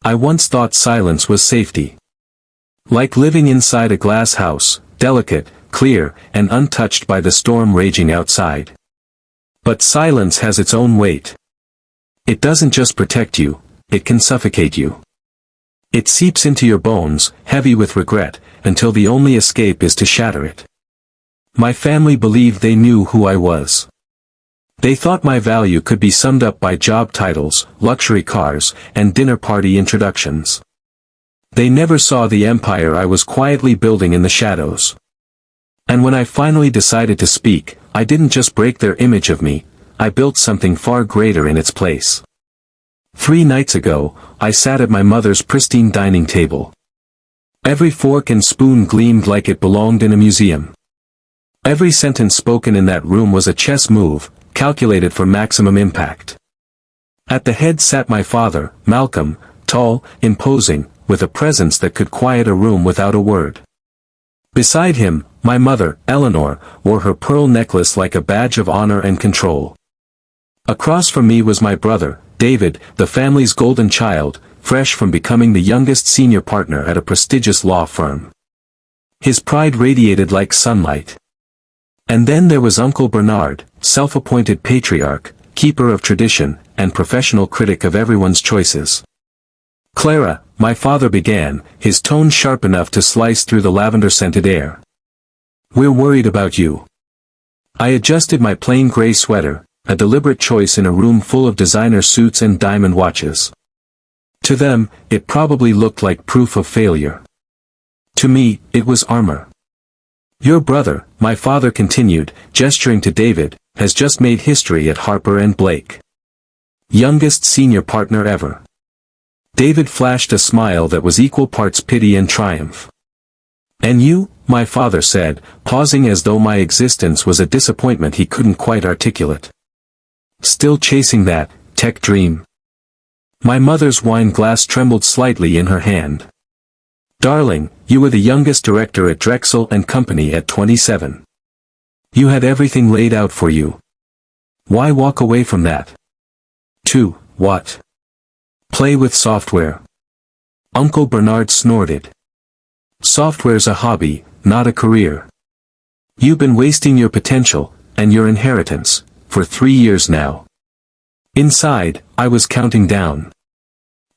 I once thought silence was safety. Like living inside a glass house, delicate, clear, and untouched by the storm raging outside. But silence has its own weight. It doesn't just protect you, it can suffocate you. It seeps into your bones, heavy with regret, until the only escape is to shatter it. My family believed they knew who I was. They thought my value could be summed up by job titles, luxury cars, and dinner party introductions. They never saw the empire I was quietly building in the shadows. And when I finally decided to speak, I didn't just break their image of me, I built something far greater in its place. 3 nights ago, I sat at my mother's pristine dining table. Every fork and spoon gleamed like it belonged in a museum. Every sentence spoken in that room was a chess move, calculated for maximum impact. At the head sat my father, Malcolm, tall, imposing, with a presence that could quiet a room without a word. Beside him, my mother, Eleanor, wore her pearl necklace like a badge of honor and control. Across from me was my brother, David, the family's golden child, fresh from becoming the youngest senior partner at a prestigious law firm. His pride radiated like sunlight. And then there was Uncle Bernard, self-appointed patriarch, keeper of tradition, and professional critic of everyone's choices. "Clara," my father began, his tone sharp enough to slice through the lavender-scented air. "We're worried about you." I adjusted my plain gray sweater, a deliberate choice in a room full of designer suits and diamond watches. To them, it probably looked like proof of failure. To me, it was armor. "Your brother," my father continued, gesturing to David, "has just made history at Harper & Blake. Youngest senior partner ever." David flashed a smile that was equal parts pity and triumph. "And you?" my father said, pausing as though my existence was a disappointment he couldn't quite articulate. "Still chasing that tech dream?" My mother's wine glass trembled slightly in her hand. "Darling, you were the youngest director at Drexel & Company at 27. You had everything laid out for you. Why walk away from that? To what? Play with software?" Uncle Bernard snorted. "Software's a hobby, not a career. You've been wasting your potential, and your inheritance, for 3 years now." Inside, I was counting down.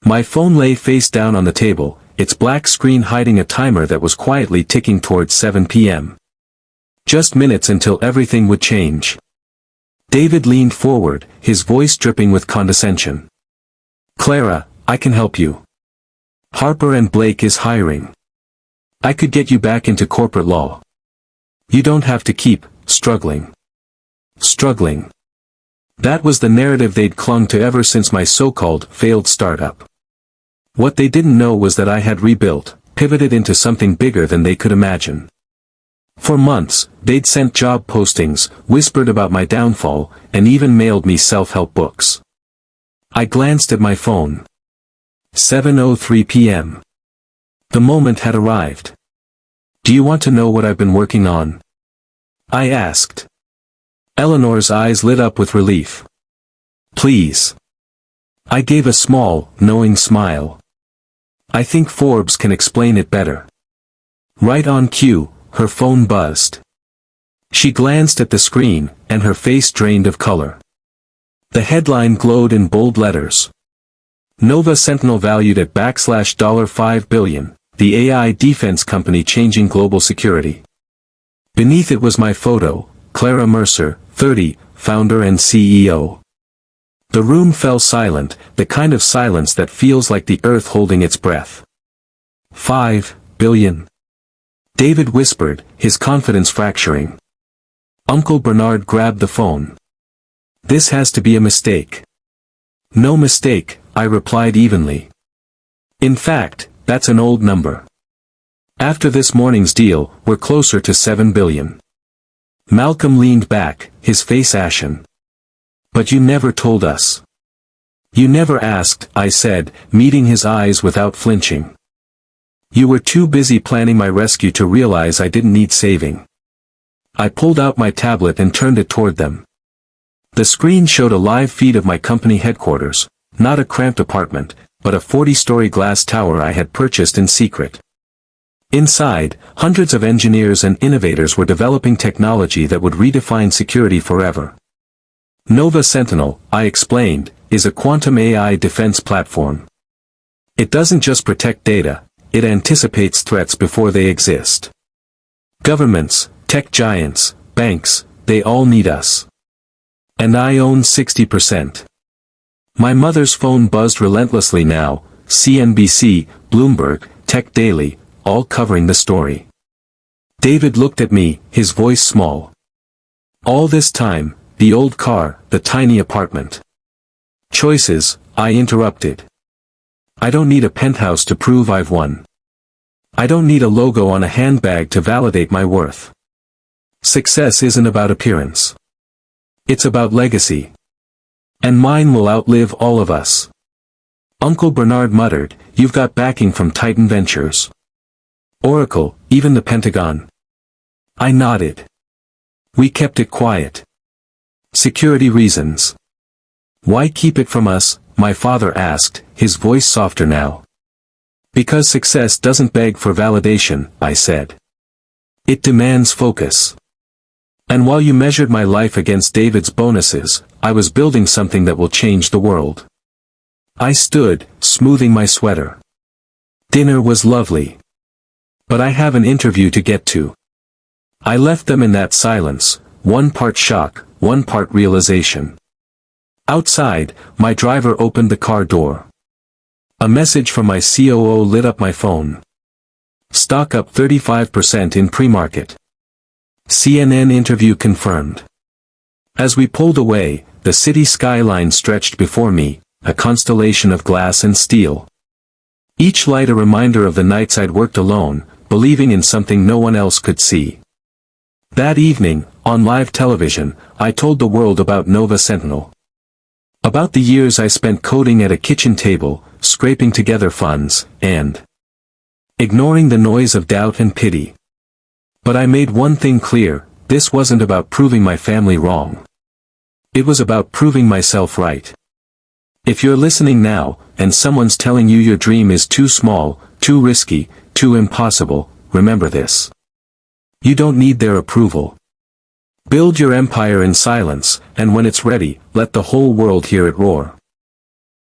My phone lay face down on the table, its black screen hiding a timer that was quietly ticking towards 7 p.m. Just minutes until everything would change. David leaned forward, his voice dripping with condescension. "Clara, I can help you. Harper & Blake is hiring. I could get you back into corporate law. You don't have to keep struggling." Struggling. That was the narrative they'd clung to ever since my so-called failed startup. What they didn't know was that I had rebuilt, pivoted into something bigger than they could imagine. For months, they'd sent job postings, whispered about my downfall, and even mailed me self-help books. I glanced at my phone. 7:03 p.m. The moment had arrived. "Do you want to know what I've been working on?" I asked. Eleanor's eyes lit up with relief. "Please." I gave a small, knowing smile. "I think Forbes can explain it better." Right on cue, her phone buzzed. She glanced at the screen, and her face drained of color. The headline glowed in bold letters. "Nova Sentinel valued at $5 billion, the AI defense company changing global security." Beneath it was my photo, Clara Mercer, 30, founder and CEO. The room fell silent, the kind of silence that feels like the earth holding its breath. $5 billion. David whispered, his confidence fracturing. Uncle Bernard grabbed the phone. "This has to be a mistake." "No mistake," I replied evenly. "In fact, that's an old number. After this morning's deal, we're closer to $7 billion. Malcolm leaned back, his face ashen. "But you never told us." "You never asked," I said, meeting his eyes without flinching. "You were too busy planning my rescue to realize I didn't need saving." I pulled out my tablet and turned it toward them. The screen showed a live feed of my company headquarters, not a cramped apartment, but a 40-story glass tower I had purchased in secret. Inside, hundreds of engineers and innovators were developing technology that would redefine security forever. Nova Sentinel, I explained, is a quantum AI defense platform. It doesn't just protect data, it anticipates threats before they exist. Governments, tech giants, banks, they all need us. And I own 60%. My mother's phone buzzed relentlessly now, CNBC, Bloomberg, Tech Daily, all covering the story. David looked at me, his voice small. All this time, the old car, the tiny apartment. Choices, I interrupted. I don't need a penthouse to prove I've won. I don't need a logo on a handbag to validate my worth. Success isn't about appearance. It's about legacy. And mine will outlive all of us. Uncle Bernard muttered, "You've got backing from Titan Ventures. Oracle, even the Pentagon." I nodded. We kept it quiet. Security reasons. Why keep it from us? My father asked, his voice softer now. Because success doesn't beg for validation, I said. It demands focus. And while you measured my life against David's bonuses, I was building something that will change the world. I stood, smoothing my sweater. Dinner was lovely. But I have an interview to get to. I left them in that silence, one part shock, one part realization. Outside, my driver opened the car door. A message from my COO lit up my phone. Stock up 35% in pre-market. CNN interview confirmed. As we pulled away, the city skyline stretched before me, a constellation of glass and steel. Each light a reminder of the nights I'd worked alone, believing in something no one else could see. That evening, on live television, I told the world about Nova Sentinel. About the years I spent coding at a kitchen table, scraping together funds, and ignoring the noise of doubt and pity. But I made one thing clear, this wasn't about proving my family wrong. It was about proving myself right. If you're listening now, and someone's telling you your dream is too small, too risky, too impossible, remember this. You don't need their approval. Build your empire in silence, and when it's ready, let the whole world hear it roar.